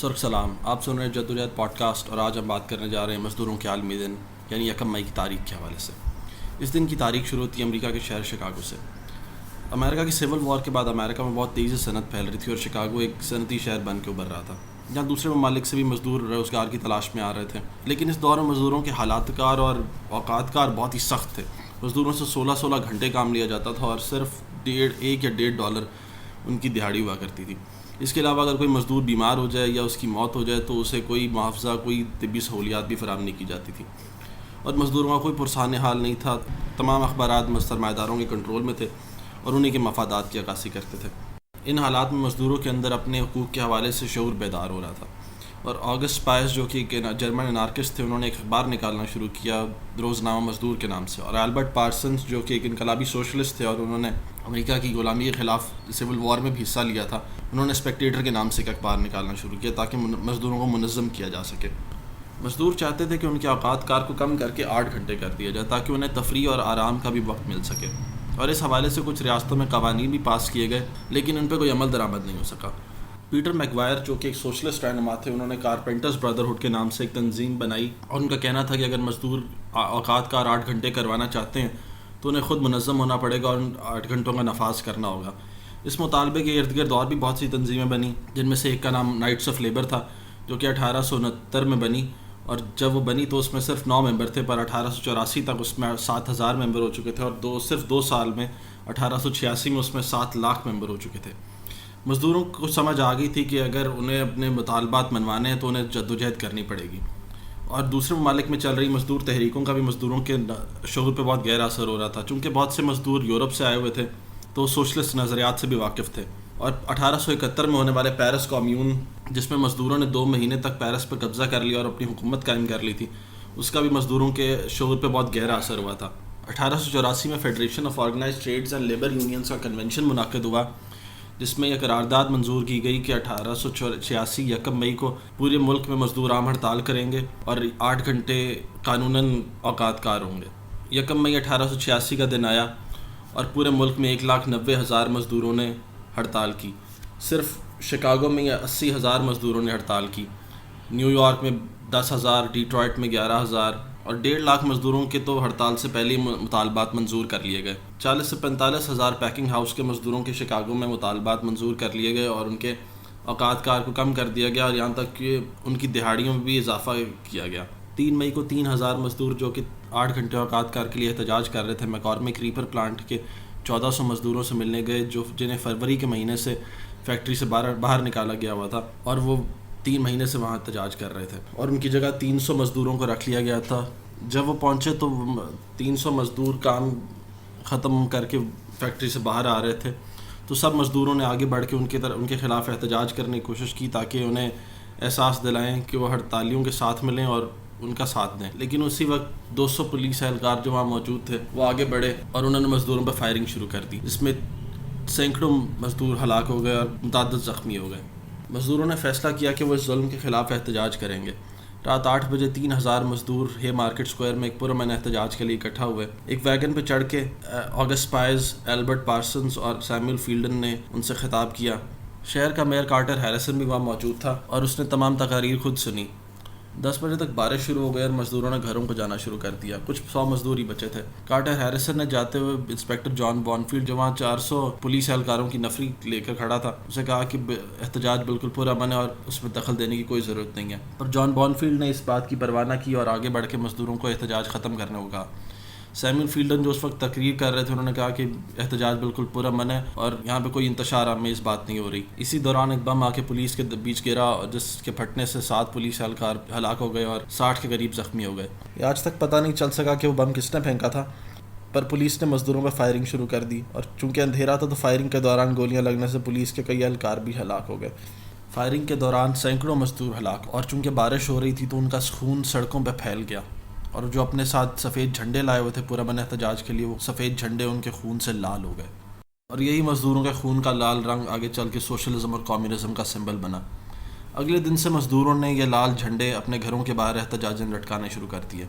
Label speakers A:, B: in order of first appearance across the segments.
A: سرخ سلام، آپ سن رہے ہیں جدوجہد پوڈ کاسٹ، اور آج ہم بات کرنے جا رہے ہیں مزدوروں کے عالمی دن یعنی 1 مئی کی تاریخ کے حوالے سے۔ اس دن کی تاریخ شروع ہوتی ہے امریکہ کے شہر شکاگو سے۔ امریکہ کی سول وار کے بعد امریکہ میں بہت تیزی سے صنعت پھیل رہی تھی اور شکاگو ایک صنعتی شہر بن کے ابھر رہا تھا، جہاں دوسرے ممالک سے بھی مزدور روزگار کی تلاش میں آ رہے تھے۔ لیکن اس دور میں مزدوروں کے حالات کار اور اوقات کار بہت ہی سخت تھے۔ مزدوروں سے 16 گھنٹے کام لیا جاتا تھا اور صرف $1 یا $1.5 ان کی دہاڑی ہوا کرتی تھی۔ اس کے علاوہ اگر کوئی مزدور بیمار ہو جائے یا اس کی موت ہو جائے تو اسے کوئی معاوضہ، کوئی طبی سہولیات بھی فراہم نہیں کی جاتی تھی، اور مزدوروں کا کوئی پرسان حال نہیں تھا۔ تمام اخبارات سرمایہ داروں کے کنٹرول میں تھے اور انہیں کے مفادات کی عکاسی کرتے تھے۔ ان حالات میں مزدوروں کے اندر اپنے حقوق کے حوالے سے شعور بیدار ہو رہا تھا، اور آگسٹ پائز جو کہ ایک جرمن انارکسٹ تھے، انہوں نے ایک اخبار نکالنا شروع کیا روزنامہ مزدور کے نام سے، اور البرٹ پارسنز جو کہ ایک انقلابی سوشلسٹ تھے اور انہوں نے امریکہ کی غلامی کے خلاف سول وار میں بھی حصہ لیا تھا، انہوں نے اسپیکٹیٹر کے نام سے ایک اخبار نکالنا شروع کیا تاکہ مزدوروں کو منظم کیا جا سکے۔ مزدور چاہتے تھے کہ ان کے اوقات کار کو کم کر کے 8 گھنٹے کر دیا جائے تاکہ انہیں تفریح اور آرام کا بھی وقت مل سکے، اور اس حوالے سے کچھ ریاستوں میں قوانین بھی پاس کیے گئے لیکن ان پہ کوئی عمل درآمد نہیں ہو سکا۔ پیٹر میگوائر جو کہ ایک سوشلسٹ رہنما تھے، انہوں نے کارپینٹرز بردرہڈ کے نام سے ایک تنظیم بنائی، اور ان کا کہنا تھا کہ اگر مزدور اوقات کار 8 گھنٹے کروانا چاہتے ہیں تو انہیں خود منظم ہونا پڑے گا اور ان 8 گھنٹوں کا نفاذ کرنا ہوگا۔ اس مطالبے کے ارد گرد اور بھی بہت سی تنظیمیں بنی، جن میں سے ایک کا نام نائٹس آف لیبر تھا، جو کہ 1869 میں بنی، اور جب وہ بنی تو اس میں صرف 9 ممبر تھے، پر 1884 تک اس میں 7,000 ممبر ہو چکے تھے، اور صرف 2 سال میں 1886 میں اس میں 7 لاکھ ممبر ہو چکے تھے۔ مزدوروں کو سمجھ آ گئی تھی کہ اگر انہیں اپنے مطالبات منوانے ہیں تو انہیں جدوجہد کرنی پڑے گی، اور دوسرے ممالک میں چل رہی مزدور تحریکوں کا بھی مزدوروں کے شعور پہ بہت گہرا اثر ہو رہا تھا۔ چونکہ بہت سے مزدور یورپ سے آئے ہوئے تھے تو سوشلسٹ نظریات سے بھی واقف تھے، اور 1871 میں ہونے والے پیرس کمیون، جس میں مزدوروں نے 2 مہینے تک پیرس پر قبضہ کر لیا اور اپنی حکومت قائم کر لی تھی، اس کا بھی مزدوروں کے شعور پہ بہت گہرا اثر ہوا تھا۔ 1884 میں federation of organized trades and labour unions کا کنونشن منعقد ہوا، جس میں یہ قرارداد منظور کی گئی کہ 1886 1 مئی کو پورے ملک میں مزدور عام ہڑتال کریں گے اور 8 گھنٹے قانوناً اوقات کار ہوں گے۔ 1 مئی 1886 کا دن آیا اور پورے ملک میں 1,90,000 مزدوروں نے ہڑتال کی۔ صرف شکاگو میں 80,000 مزدوروں نے ہڑتال کی، نیو یارک میں 10,000، ڈیٹرائٹ میں 11,000، اور 1.5 لاکھ مزدوروں کے تو ہڑتال سے پہلے ہی مطالبات منظور کر لیے گئے۔ 40 سے 45,000 پیکنگ ہاؤس کے مزدوروں کے شکاگو میں مطالبات منظور کر لیے گئے اور ان کے اوقات کار کو کم کر دیا گیا، اور یہاں تک کہ ان کی دہاڑیوں میں بھی اضافہ کیا گیا۔ 3 مئی کو 3,000 مزدور جو کہ 8 گھنٹے اوقات کار کے لیے احتجاج کر رہے تھے، میکارمک ریپر پلانٹ کے 1400 مزدوروں سے ملنے گئے، جنہیں فروری کے مہینے سے فیکٹری سے باہر نکالا گیا ہوا تھا، اور وہ 3 مہینے سے وہاں احتجاج کر رہے تھے، اور ان کی جگہ 300 مزدوروں کو رکھ لیا گیا تھا۔ جب وہ پہنچے تو 300 مزدور کام ختم کر کے فیکٹری سے باہر آ رہے تھے، تو سب مزدوروں نے آگے بڑھ کے ان کے خلاف احتجاج کرنے کی کوشش کی تاکہ انہیں احساس دلائیں کہ وہ ہڑتالیوں کے ساتھ ملیں اور ان کا ساتھ دیں۔ لیکن اسی وقت 200 پولیس اہلکار جو وہاں موجود تھے وہ آگے بڑھے اور انہوں نے مزدوروں پر فائرنگ شروع کر دی، جس میں سینکڑوں مزدور ہلاک ہو گئے اور متعدد زخمی ہو گئے۔ مزدوروں نے فیصلہ کیا کہ وہ اس ظلم کے خلاف احتجاج کریں گے۔ رات 8 بجے 3,000 مزدور ہے مارکیٹ سکوائر میں ایک پرامن احتجاج کے لیے اکٹھا ہوئے۔ ایک ویگن پہ چڑھ کے آگسٹ پائز، البرٹ پارسنز اور سیموئل فیلڈن نے ان سے خطاب کیا۔ شہر کا میئر کارٹر ہیریسن بھی وہاں موجود تھا اور اس نے تمام تقاریر خود سنی۔ 10 بجے تک بارش شروع ہو گئی اور مزدوروں نے گھروں کو جانا شروع کر دیا۔ کچھ 100 مزدور ہی بچے تھے۔ کارٹر ہیریسن نے جاتے ہوئے انسپیکٹر جان بونفیلڈ، جو وہاں 400 پولیس اہلکاروں کی نفری لے کر کھڑا تھا، اسے کہا کہ احتجاج بالکل پرامن ہے اور اس میں دخل دینے کی کوئی ضرورت نہیں ہے، پر جان بونفیلڈ نے اس بات کی پرواہ نہ کی اور آگے بڑھ کے مزدوروں کو احتجاج ختم کرنے کو کہا۔ سیموئل فیلڈن جو اس وقت تقریر کر رہے تھے، انہوں نے کہا کہ احتجاج بالکل پرامن ہے اور یہاں پہ کوئی انتشار آمیز بات نہیں ہو رہی۔ اسی دوران ایک بم آ کے پولیس کے بیچ گرا، جس کے پھٹنے سے 7 پولیس اہلکار ہلاک ہو گئے اور 60 کے قریب زخمی ہو گئے۔ یہ آج تک پتہ نہیں چل سکا کہ وہ بم کس نے پھینکا تھا، پر پولیس نے مزدوروں پر فائرنگ شروع کر دی، اور چونکہ اندھیرا تھا تو فائرنگ کے دوران گولیاں لگنے سے پولیس کے کئی اہلکار بھی ہلاک ہو گئے۔ فائرنگ کے دوران سینکڑوں مزدور ہلاک، اور چونکہ بارش ہو رہی تھی تو ان کا خون سڑکوں پہ پھیل گیا، اور جو اپنے ساتھ سفید جھنڈے لائے ہوئے تھے پرامن احتجاج کے لیے، وہ سفید جھنڈے ان کے خون سے لال ہو گئے، اور یہی مزدوروں کے خون کا لال رنگ آگے چل کے سوشلزم اور کمیونزم کا سمبل بنا۔ اگلے دن سے مزدوروں نے یہ لال جھنڈے اپنے گھروں کے باہر احتجاجاً لٹکانے شروع کر دیے۔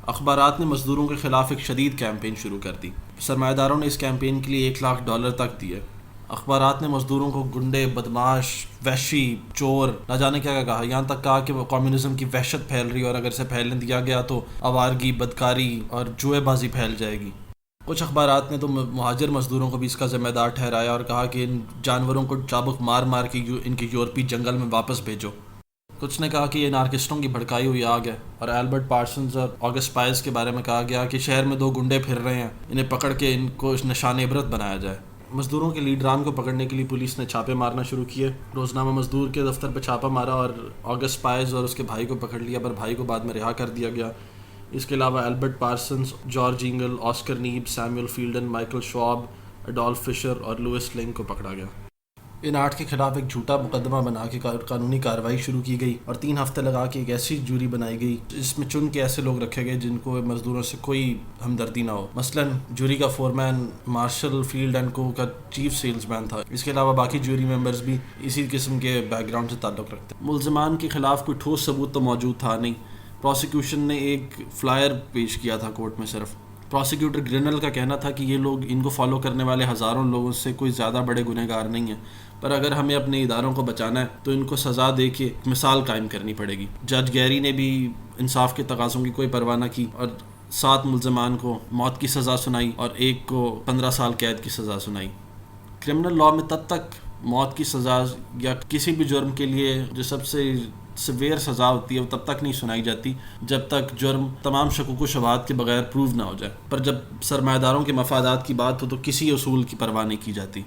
A: اخبارات نے مزدوروں کے خلاف ایک شدید کیمپین شروع کر دی۔ سرمایہ داروں نے اس کیمپین کے لیے $1 لاکھ تک دیے۔ اخبارات نے مزدوروں کو گنڈے، بدماش، وحشی، چور، نہ جانے کیا کہا، یہاں تک کہا کہ وہ کمیونزم کی وحشت پھیل رہی ہے اور اگر اسے پھیلنے دیا گیا تو آوارگی، بدکاری اور جوئے بازی پھیل جائے گی۔ کچھ اخبارات نے تو مہاجر مزدوروں کو بھی اس کا ذمہ دار ٹھہرایا اور کہا کہ ان جانوروں کو چابک مار مار کے ان کے یورپی جنگل میں واپس بھیجو۔ کچھ نے کہا کہ یہ نارکسٹوں کی بھڑکائی ہوئی آگ ہے، اور ایلبرٹ پارسنز اور آگسٹ پائز کے بارے میں کہا گیا کہ شہر میں 2 گنڈے پھر رہے ہیں، انہیں پکڑ کے ان کو نشان عبرت بنایا جائے۔ مزدوروں کے لیڈران کو پکڑنے کے لیے پولیس نے چھاپے مارنا شروع کیے۔ روزنامہ مزدور کے دفتر پہ چھاپا مارا اور آگسٹ پائز اور اس کے بھائی کو پکڑ لیا، پر بھائی کو بعد میں رہا کر دیا گیا۔ اس کے علاوہ Albert Parsons, George Engel, Oscar Neebe, Samuel Fielden, Michael Schwab, Adolph Fischer اور لوئس لنگ کو پکڑا گیا۔ ان 8 کے خلاف ایک جھوٹا مقدمہ بنا کے قانونی کارروائی شروع کی گئی اور 3 ہفتے لگا کے ایک ایسی جوری بنائی گئی جس میں چن کے ایسے لوگ رکھے گئے جن کو مزدوروں سے کوئی ہمدردی نہ ہو۔ مثلا جوری کا فورمین مارشل فیلڈ اینڈ کو کا چیف سیلز مین تھا۔ اس کے علاوہ باقی جوری ممبرز بھی اسی قسم کے بیک گراؤنڈ سے تعلق رکھتے ہیں۔ ملزمان کے خلاف کوئی ٹھوس ثبوت تو موجود تھا نہیں۔ پروسیکیوشن نے ایک فلائر پیش کیا تھا کورٹ میں صرف۔ پروسیکیوٹر گرینل کا کہنا تھا کہ یہ لوگ ان کو فالو کرنے والے ہزاروں لوگوں سے کوئی زیادہ بڑے گنہگار نہیں ہیں، پر اگر ہمیں اپنے اداروں کو بچانا ہے تو ان کو سزا دے کے مثال قائم کرنی پڑے گی۔ جج گیری نے بھی انصاف کے تقاضوں کی کوئی پرواہ نہ کی اور 7 ملزمان کو موت کی سزا سنائی اور 1 کو 15 سال قید کی سزا سنائی۔ کرمنل لاء میں تب تک موت کی سزا یا کسی بھی جرم کے لیے جو سب سے سویر سزا ہوتی ہے وہ تب تک نہیں سنائی جاتی جب تک جرم تمام شکوک و شبہات کے بغیر پروو نہ ہو جائے، پر جب سرمایہ داروں کے مفادات کی بات ہو تو کسی اصول کی پرواہ نہیں کی جاتی۔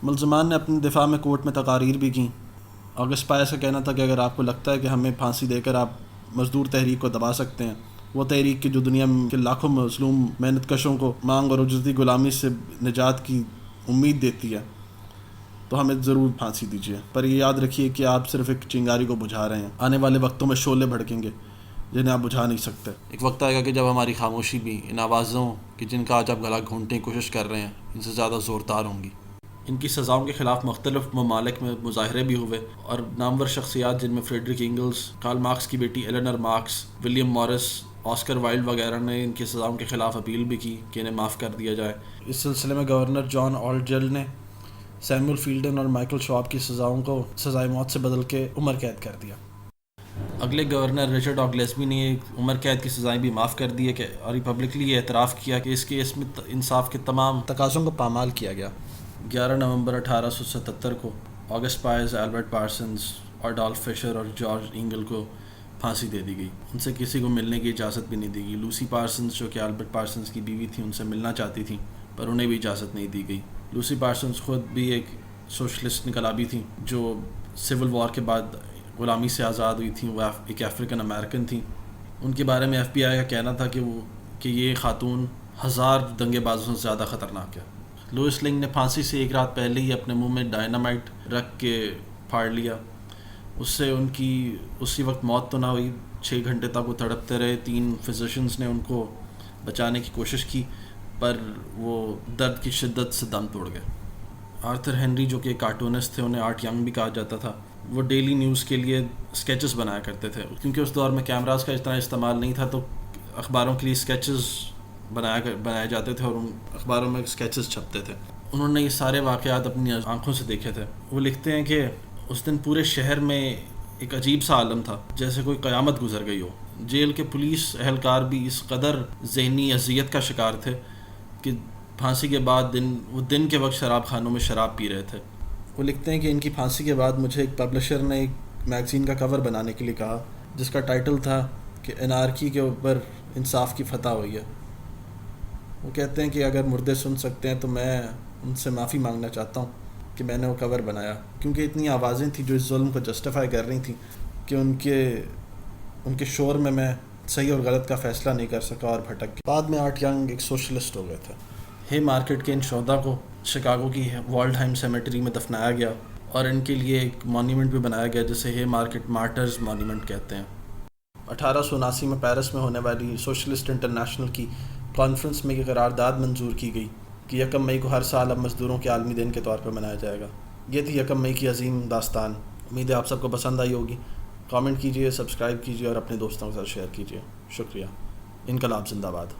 A: ملزمان نے اپنے دفاع میں کورٹ میں تقاریر بھی کیں۔ آگسٹ پائز کا کہنا تھا کہ اگر آپ کو لگتا ہے کہ ہمیں پھانسی دے کر آپ مزدور تحریک کو دبا سکتے ہیں، وہ تحریک کی جو دنیا کے لاکھوں مظلوم محنت کشوں کو مانگ اور اجرتی غلامی سے نجات کی امید دیتی ہے، تو ہمیں ضرور پھانسی دیجیے، پر یہ یاد رکھیے کہ آپ صرف ایک چنگاری کو بجھا رہے ہیں۔ آنے والے وقتوں میں شعلے بھڑکیں گے جنہیں آپ بجھا نہیں سکتے۔ ایک وقت آئے گا کہ جب ہماری خاموشی بھی ان آوازوں کہ جن کا آج آپ گلا گھونٹنے کی کوشش کر رہے ہیں ان سے زیادہ زوردار ہوں گی۔ ان کی سزاؤں کے خلاف مختلف ممالک میں مظاہرے بھی ہوئے اور نامور شخصیات جن میں فریڈرک اینگلز، کارل مارکس کی بیٹی ایلنر مارکس، ولیم مورس، آسکر وائلڈ وغیرہ نے ان کی سزاؤں کے خلاف اپیل بھی کی کہ انہیں معاف کر دیا جائے۔ اس سلسلے میں گورنر جان آلٹجیلڈ نے سیموئل فیلڈن اور مائیکل شواب کی سزاؤں کو سزائے موت سے بدل کے عمر قید کر دیا۔ اگلے گورنر رچرڈ آگلیسبی نے عمر قید کی سزائیں بھی معاف کر دی ہے اور پبلکلی یہ اعتراف کیا کہ اس کیس میں انصاف کے تمام تقاضوں کو پامال کیا گیا۔ 11 نومبر 1877 کو August pies, Albert Parsons, اڈولف Fischer اور جارج اینگل کو پھانسی دے دی گئی۔ ان سے کسی کو ملنے کی اجازت بھی نہیں دی گئی۔ لوسی پارسنز جو کہ ایلبرٹ پارسنز کی بیوی تھی ان سے ملنا چاہتی تھیں پر انہیں بھی اجازت نہیں دی گئی۔ لوسی پارسنز خود بھی ایک سوشلسٹ انقلابی تھیں جو سول وار کے بعد غلامی سے آزاد ہوئی تھیں، وہ ایک افریقن امریکن تھیں۔ ان کے بارے میں FBI کا کہنا تھا کہ یہ خاتون 1000 دنگے بازوں سے زیادہ خطرناک ہے۔ لوئس لنگ نے پھانسی سے 1 رات پہلے ہی اپنے منہ میں ڈائنامائٹ رکھ کے پھاڑ لیا۔ اس سے ان کی اسی وقت موت تو نہ ہوئی، 6 گھنٹے تک وہ تڑپتے رہے۔ 3 فزیشنز نے ان کو بچانے کی کوشش کی پر وہ درد کی شدت سے دم توڑ گئے۔ آرتھر ہنری جو کہ ایک کارٹونسٹ تھے، انہیں آرٹ ینگ بھی کہا جاتا تھا، وہ ڈیلی نیوز کے لیے اسکیچز بنایا کرتے تھے کیونکہ اس دور میں کیمراز کا اتنا استعمال نہیں تھا، تو اخباروں کے لیے اسکیچز بنائے جاتے تھے اور ان اخباروں میں اسکیچز چھپتے تھے۔ انہوں نے یہ سارے واقعات اپنی آنکھوں سے دیکھے تھے۔ وہ لکھتے ہیں کہ اس دن پورے شہر میں ایک عجیب سا عالم تھا جیسے کوئی قیامت گزر گئی ہو۔ جیل کے پولیس اہلکار بھی اس قدر ذہنی اذیت کا شکار تھے کہ پھانسی کے بعد وہ دن کے وقت شراب خانوں میں شراب پی رہے تھے۔ وہ لکھتے ہیں کہ ان کی پھانسی کے بعد مجھے ایک پبلشر نے ایک میگزین کا کور بنانے کے لیے کہا جس کا ٹائٹل تھا کہ انارکی کے اوپر انصاف کی فتح ہوئی ہے۔ وہ کہتے ہیں کہ اگر مردے سن سکتے ہیں تو میں ان سے معافی مانگنا چاہتا ہوں کہ میں نے وہ کور بنایا، کیونکہ اتنی آوازیں تھیں جو اس ظلم کو جسٹیفائی کر رہی تھیں کہ ان کے شور میں صحیح اور غلط کا فیصلہ نہیں کر سکا اور بھٹک گیا۔ بعد میں آرٹ ینگ ایک سوشلسٹ ہو گئے تھے۔ ہے مارکیٹ کے ان شہداء کو شکاگو کی والڈہائم سیمیٹری میں دفنایا گیا اور ان کے لیے ایک مونیومنٹ بھی بنایا گیا جسے ہے مارکیٹ مارٹرز مونیومنٹ کہتے ہیں۔ 1879 میں پیرس میں ہونے والی سوشلسٹ انٹرنیشنل کی کانفرنس میں یہ قرارداد منظور کی گئی کہ 1 مئی کو ہر سال اب مزدوروں کے عالمی دن کے طور پر منایا جائے گا۔ یہ تھی 1 مئی کی عظیم داستان۔ امید ہے آپ سب کو پسند آئی ہوگی۔ کامنٹ کیجیے، سبسکرائب کیجیے اور اپنے دوستوں کے ساتھ شیئر کیجیے۔ شکریہ۔ انقلاب زندہ باد۔